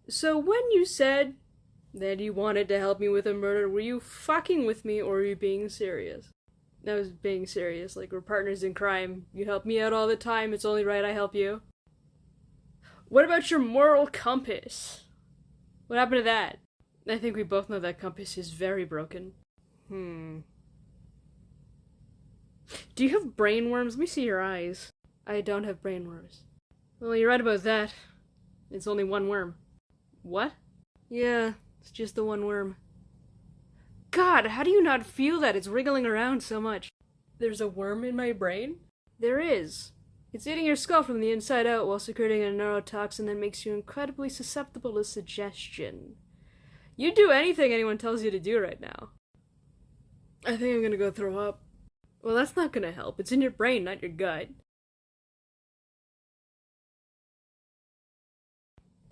So when you said that you wanted to help me with a murder, were you fucking with me or were you being serious? I was being serious, like we're partners in crime. You help me out all the time, it's only right I help you. What about your moral compass? What happened to that? I think we both know that compass is very broken. Do you have brain worms? Let me see your eyes. I don't have brain worms. Well, you're right about that. It's only one worm. What? Yeah, it's just the one worm. God, how do you not feel that? It's wriggling around so much. There's a worm in my brain? There is. It's eating your skull from the inside out while secreting a neurotoxin that makes you incredibly susceptible to suggestion. You'd do anything anyone tells you to do right now. I think I'm gonna go throw up. Well, that's not gonna help. It's in your brain, not your gut.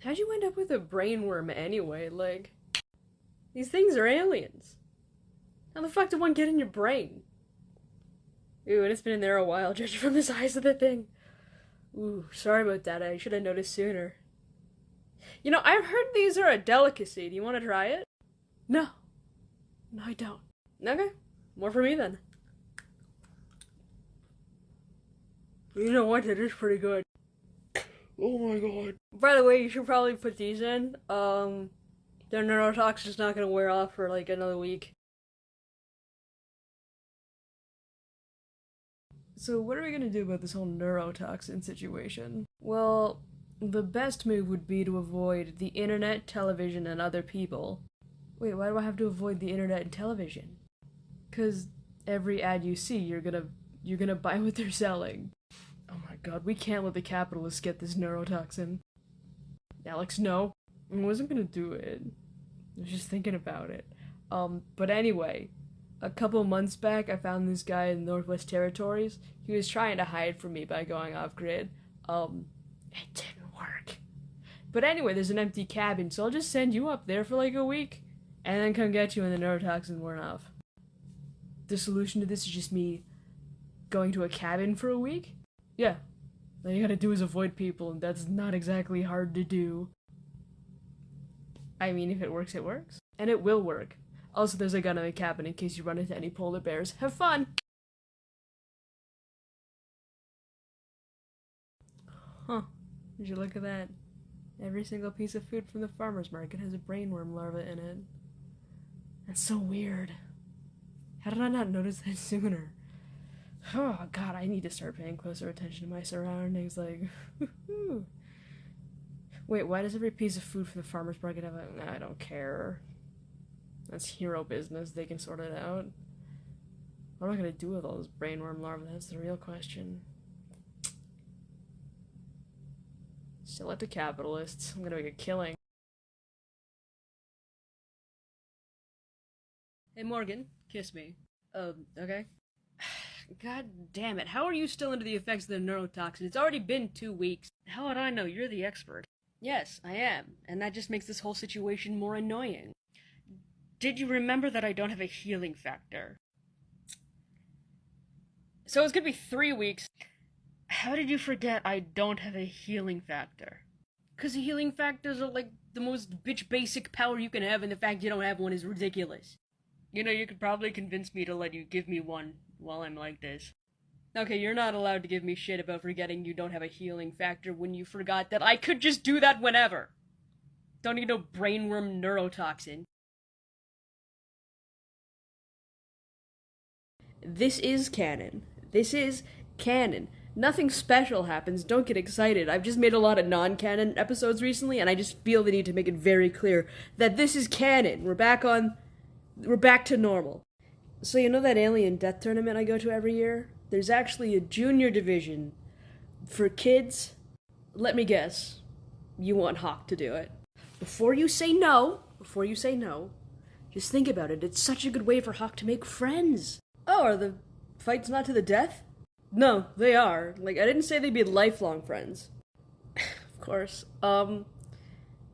How'd you end up with a brain worm anyway? Like, these things are aliens. How the fuck did one get in your brain? Ooh, and it's been in there a while, judging from the size of the thing. Ooh, sorry about that. I should have noticed sooner. You know, I've heard these are a delicacy. Do you want to try it? No. No, I don't. Okay, more for me then. You know what? It is pretty good. Oh my god. By the way, you should probably put these in. Their neurotoxin's not gonna wear off for like another week. So what are we gonna do about this whole neurotoxin situation? Well, the best move would be to avoid the internet, television, and other people. Wait, why do I have to avoid the internet and television? 'Cause every ad you see, you're gonna buy what they're selling. Oh my god, we can't let the capitalists get this neurotoxin. Alex, no. I wasn't gonna do it. I was just thinking about it. But anyway, a couple months back, I found this guy in the Northwest Territories. He was trying to hide from me by going off-grid. It didn't work. But anyway, there's an empty cabin, so I'll just send you up there for like a week, and then come get you when the neurotoxin worn off. The solution to this is just me going to a cabin for a week? Yeah. All you gotta do is avoid people, and that's not exactly hard to do. I mean, if it works, it works. And it will work. Also, there's a gun in the cabin in case you run into any polar bears. Have fun! Huh. Did you look at that? Every single piece of food from the farmer's market has a brainworm larva in it. That's so weird. How did I not notice that sooner? Oh god, I need to start paying closer attention to my surroundings, like, Wait, why does every piece of food from the farmer's market have a... I don't care. That's hero business, they can sort it out. What am I gonna do with all those brainworm larvae? That's the real question. Sell it to capitalists. I'm gonna make a killing. Hey Morgan, kiss me. Okay. God damn it, how are you still under the effects of the neurotoxin? It's already been 2 weeks. How would I know? You're the expert. Yes, I am, and that just makes this whole situation more annoying. Did you remember that I don't have a healing factor? So it's gonna be 3 weeks. How did you forget I don't have a healing factor? 'Cause healing factors are like the most bitch basic power you can have, and the fact you don't have one is ridiculous. You know, you could probably convince me to let you give me one while I'm like this. Okay, you're not allowed to give me shit about forgetting you don't have a healing factor when you forgot that I could just do that whenever. Don't need no brainworm neurotoxin. This is canon. This is canon. Nothing special happens, don't get excited. I've just made a lot of non-canon episodes recently, and I just feel the need to make it very clear that this is canon. We're back to normal. So you know that alien death tournament I go to every year? There's actually a junior division for kids. Let me guess. You want Hawk to do it. Before you say no, just think about it. It's such a good way for Hawk to make friends. Oh, are the fights not to the death? No, they are. Like, I didn't say they'd be lifelong friends. Of course.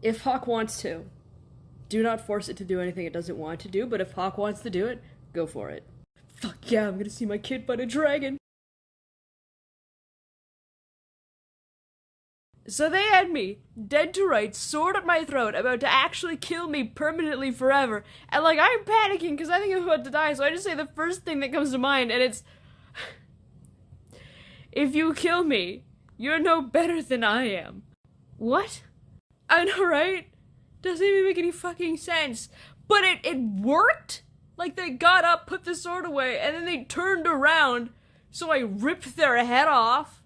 If Hawk wants to, do not force it to do anything it doesn't want to do, but if Hawk wants to do it, go for it. Fuck yeah, I'm gonna see my kid fight a dragon! So they had me, dead to rights, sword at my throat, about to actually kill me permanently forever, and like, I'm panicking because I think I'm about to die, so I just say the first thing that comes to mind, and it's... If you kill me, you're no better than I am. What? I know, right? Doesn't even make any fucking sense. But it worked? Like, they got up, put the sword away, and then they turned around, so I ripped their head off.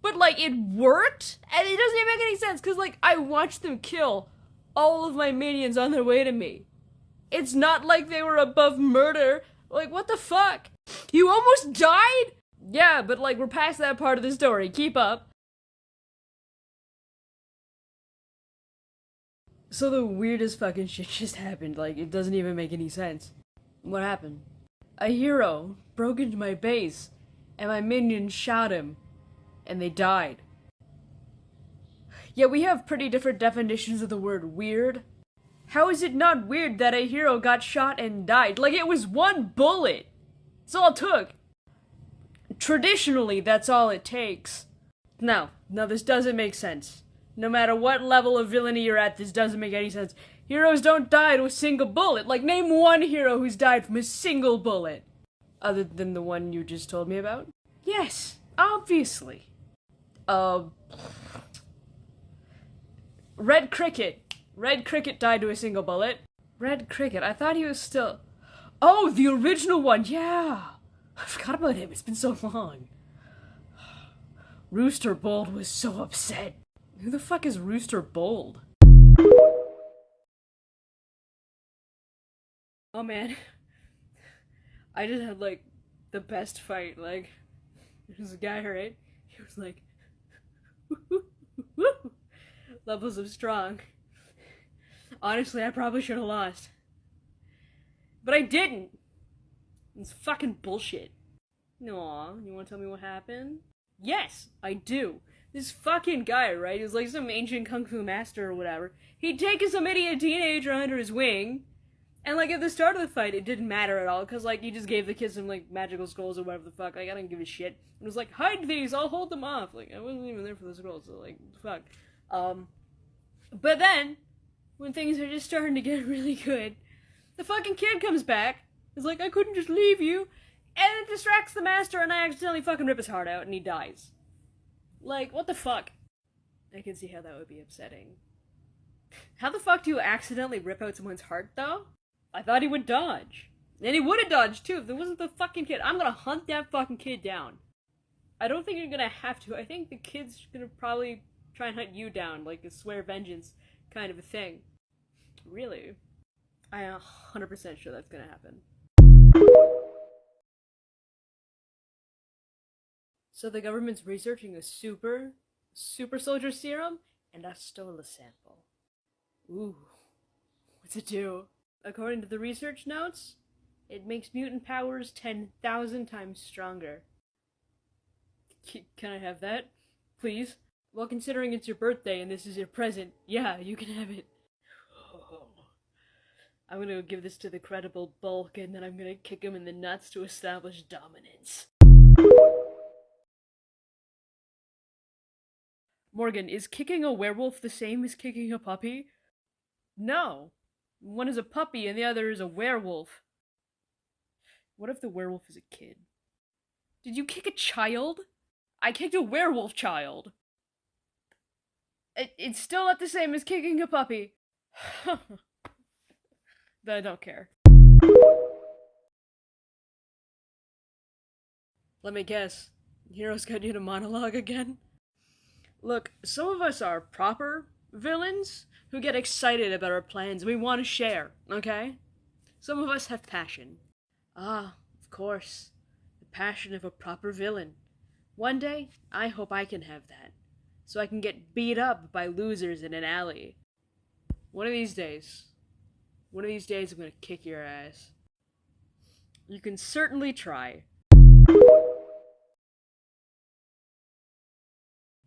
But, like, it worked? And it doesn't even make any sense, because, like, I watched them kill all of my minions on their way to me. It's not like they were above murder. Like, what the fuck? You almost died? Yeah, but, like, we're past that part of the story. Keep up. So the weirdest fucking shit just happened. Like, it doesn't even make any sense. What happened? A hero broke into my base, and my minions shot him, and they died. Yeah, we have pretty different definitions of the word weird. How is it not weird that a hero got shot and died? Like, it was one bullet! That's all it took. Traditionally, that's all it takes. No, this doesn't make sense. No matter what level of villainy you're at, this doesn't make any sense. Heroes don't die to a single bullet. Like, name one hero who's died from a single bullet. Other than the one you just told me about? Yes, obviously. Red Cricket. Red Cricket died to a single bullet. Red Cricket, I thought he was still... Oh, the original one, yeah! I forgot about him, it's been so long. Rooster Bold was so upset. Who the fuck is Rooster Bold? Oh man. I just had, like, the best fight, like, there's a guy, right? He was like, levels of strong. Honestly, I probably should have lost. But I didn't! It's fucking bullshit. Aw, you wanna tell me what happened? Yes, I do. This fucking guy, right, he was like some ancient kung fu master or whatever. He'd taken some idiot teenager under his wing, and like at the start of the fight, it didn't matter at all, cause like he just gave the kid some like magical scrolls or whatever the fuck, like I didn't give a shit. It was like, hide these, I'll hold them off. Like, I wasn't even there for the scrolls, so like, fuck. But then, when things are just starting to get really good, the fucking kid comes back, is like, I couldn't just leave you, and it distracts the master, and I accidentally fucking rip his heart out, and he dies. Like, what the fuck? I can see how that would be upsetting. How the fuck do you accidentally rip out someone's heart, though? I thought he would dodge. And he would have dodged, too, if there wasn't the fucking kid. I'm gonna hunt that fucking kid down. I don't think you're gonna have to. I think the kid's gonna probably try and hunt you down, like a swear vengeance kind of a thing. Really? I am 100% sure that's gonna happen. So the government's researching a super soldier serum, and I stole a sample. Ooh. What's it do? According to the research notes, it makes mutant powers 10,000 times stronger. Can I have that? Please? Well, considering it's your birthday and this is your present, yeah, you can have it. Oh. I'm gonna give this to the credible Bulk, and then I'm gonna kick him in the nuts to establish dominance. Morgan, is kicking a werewolf the same as kicking a puppy? No. One is a puppy and the other is a werewolf. What if the werewolf is a kid? Did you kick a child? I kicked a werewolf child. It's still not the same as kicking a puppy. But I don't care. Let me guess. Hero's got you to monologue again? Look, some of us are proper villains who get excited about our plans and we want to share, okay? Some of us have passion. Ah, of course. The passion of a proper villain. One day, I hope I can have that. So I can get beat up by losers in an alley. One of these days, I'm gonna kick your ass. You can certainly try.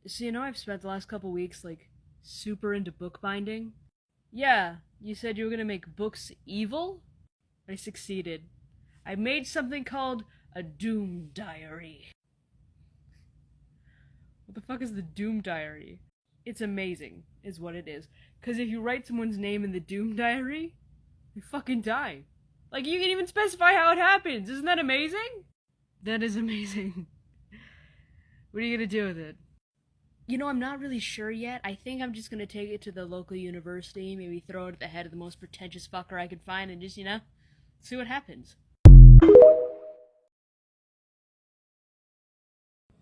So you know I've spent the last couple weeks, like, super into bookbinding? Yeah, you said you were gonna make books evil? I succeeded. I made something called a Doom Diary. What the fuck is the Doom Diary? It's amazing, is what it is. Cause if you write someone's name in the Doom Diary, they fucking die. Like, you can even specify how it happens! Isn't that amazing? That is amazing. What are you gonna do with it? You know, I'm not really sure yet. I think I'm just gonna take it to the local university, maybe throw it at the head of the most pretentious fucker I could find, and just, you know, see what happens.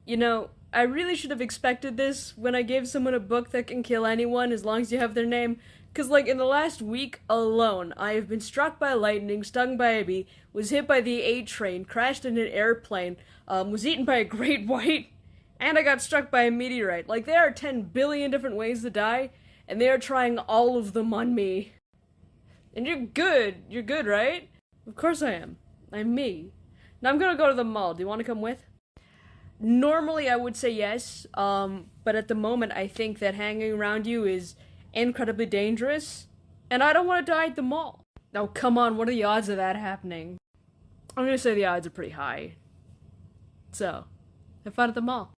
You know, I really should have expected this when I gave someone a book that can kill anyone as long as you have their name. Cause like in the last week alone, I have been struck by lightning, stung by a bee, was hit by the A train, crashed in an airplane, was eaten by a great white, and I got struck by a meteorite. Like, there are 10 billion different ways to die, and they are trying all of them on me. And you're good, right? Of course I am. I'm me. Now I'm gonna go to the mall. Do you want to come with? Normally I would say yes, but at the moment I think that hanging around you is incredibly dangerous, and I don't want to die at the mall. Now come on, what are the odds of that happening? I'm gonna say the odds are pretty high. So, have fun at the mall.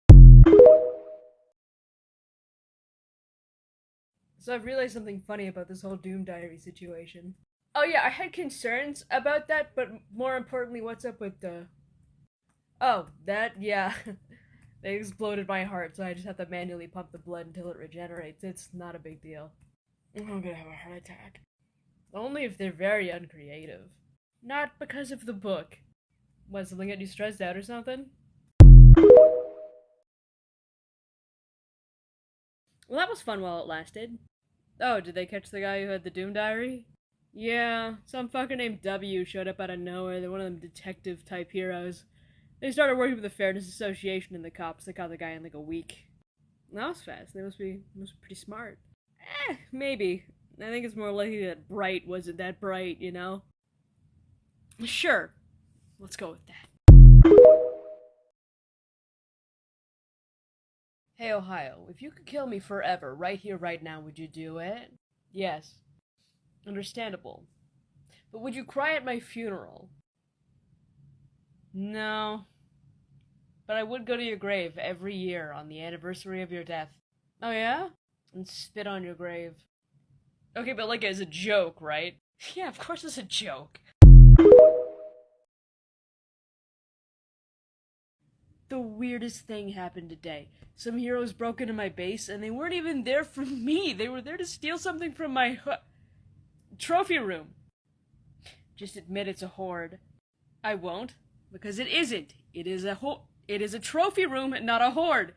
So I've realized something funny about this whole Doom Diary situation. Oh yeah, I had concerns about that, but more importantly, what's up with the... Oh, that, yeah. They exploded my heart, so I just have to manually pump the blood until it regenerates. It's not a big deal. I'm gonna have a heart attack. Only if they're very uncreative. Not because of the book. Was something get you stressed out or something? Well, that was fun while it lasted. Oh, did they catch the guy who had the Doom Diary? Yeah, some fucker named W showed up out of nowhere. They're one of them detective type heroes. They started working with the Fairness Association and the cops. They caught the guy in like a week. That was fast. They must be pretty smart. Maybe. I think it's more likely that Bright wasn't that bright, you know? Sure. Let's go with that. Hey, Ohio, if you could kill me forever, right here, right now, would you do it? Yes. Understandable. But would you cry at my funeral? No. But I would go to your grave every year on the anniversary of your death. Oh yeah? And spit on your grave. Okay, but like as a joke, right? Yeah, of course it's a joke. The weirdest thing happened today. Some heroes broke into my base, and they weren't even there for me. They were there to steal something from my trophy room. Just admit it's a horde. I won't, because it isn't. It is a trophy room, not a horde.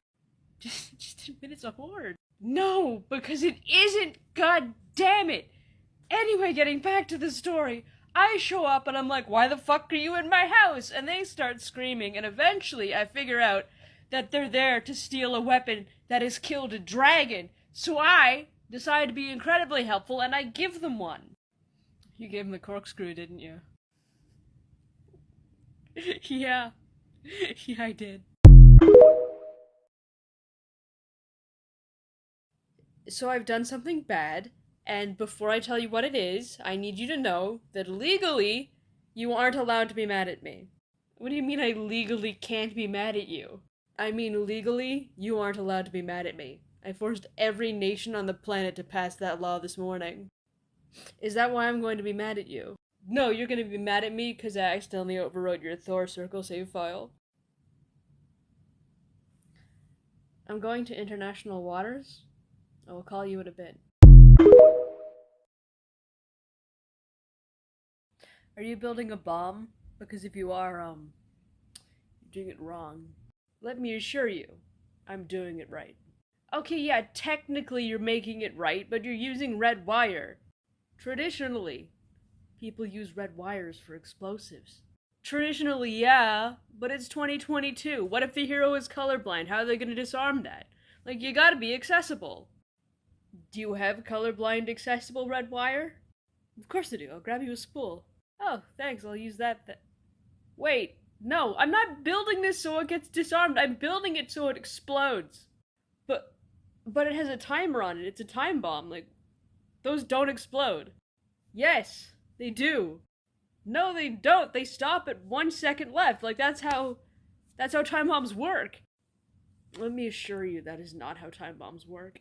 Just admit it's a horde. No, because it isn't. God damn it. Anyway, getting back to the story. I show up and I'm like, why the fuck are you in my house? And they start screaming, and eventually I figure out that they're there to steal a weapon that has killed a dragon. So I decide to be incredibly helpful and I give them one. You gave him the corkscrew, didn't you? Yeah. Yeah, I did. So I've done something bad. And before I tell you what it is, I need you to know that legally, you aren't allowed to be mad at me. What do you mean I legally can't be mad at you? I mean legally, you aren't allowed to be mad at me. I forced every nation on the planet to pass that law this morning. Is that why I'm going to be mad at you? No, you're going to be mad at me because I accidentally overwrote your Thor Circle save file. I'm going to international waters. I will call you in a bit. Are you building a bomb? Because if you are, you're doing it wrong. Let me assure you, I'm doing it right. Okay, yeah, technically you're making it right, but you're using red wire. Traditionally, people use red wires for explosives. Traditionally, yeah, but it's 2022. What if the hero is colorblind? How are they gonna disarm that? Like, you gotta be accessible. Do you have colorblind accessible red wire? Of course I do. I'll grab you a spool. Oh, thanks, I'll use that Wait, no, I'm not building this so it gets disarmed. I'm building it so it explodes. But it has a timer on it. It's a time bomb. Like, those don't explode. Yes, they do. No, they don't. They stop at 1 second left. Like, that's how time bombs work. Let me assure you that is not how time bombs work.